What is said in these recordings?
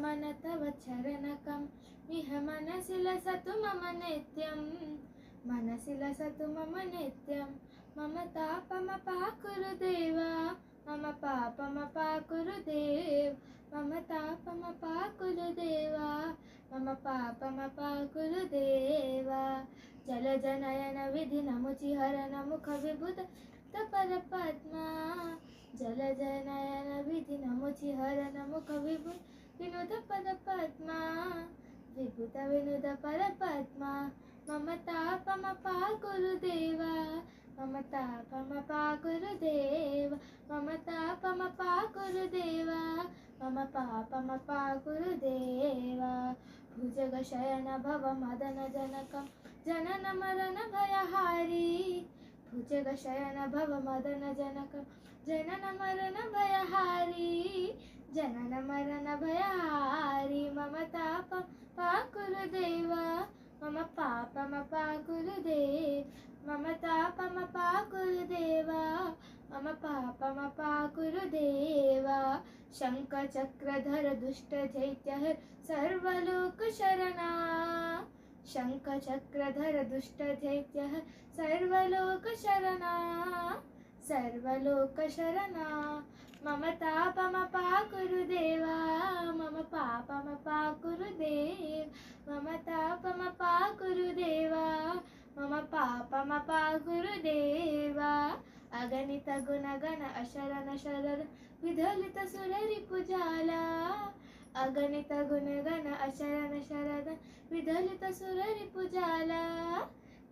गमन तव चरणकम् इह मनसि लसतु मम नित्यं मनसि लसतु मम नित्यं मम तापमपाकुरु देवा मम पापमपाकुरु देव मम तापमपाकुरु देवा मम पापमपाकुरु देवा जलजनयन विधिनमुचिहरण मुख विभुत परपद्मा जलजनयन विधिनमुचिहरण मुख विभुत विनुद पदपद्मा विभुत विनुद परपद्मा मम तापमपाकुरु देवा मम तापमपाकुरु देव मम तापमपाकुरु देवा मम पापमपाकुरु देवा भुजगशयन भव मदन जनकं जनन मरण भयहारी भुजगशयन भव मदन जनकं जनन मरण भयहारी जनन मरण भयहारी मम तापं पाकुरु देवा मम पापमपाकुरु देव मम तापमपाकुरु देवा मम पापमपाकुरु देवा शङ्खचक्रधर दुष्टदैत्यः सर्वलोकशरणा शङ्खचक्रधर दुष्टदैत्यः सर्वलोकशरणा सर्वलोकशरणा मम तापमपाकुरु देवा मम पापमपाकुरु देव मम तापमपाकुरु देवा मम पापमपाकुरु देवा अगणित गुणगण अशरण शरण विदलित सुररिपुजाला अगणित गुणगण अशरण शरण विदलित सुररिपुजाला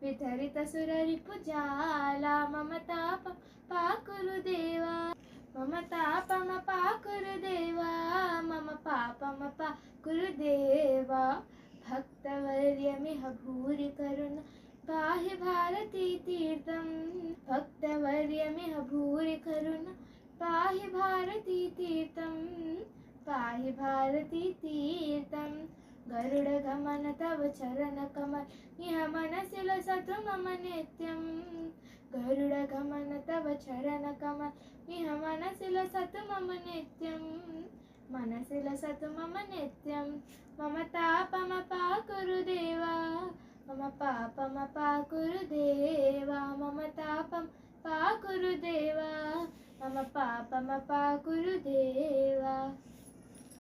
विधरित सुररिपुजाला मम तापं पाकुरु देवा मम तापमपाकुरु देवा मम पापमपाकुरु देवा भक्तवर्यमिह भूरि करुण पाहि भारती तीर्थं भक्तवर्यमिह भूरि करुण पाहि भारती तीर्थं पाहि भारती तीर्थं गरुडगमन तव चरणकमल इह मनसि लसतु मम नित्यं गरुडगमन तव चरणकमल इह मनसि लसतु मम नित्यं मनसि लसतु मम नित्यं मम तापमपाकुरु देवा मम पापमपाकुरु देवा मम तापं पाकुरु देवा मम पापमपाकुरु देवा।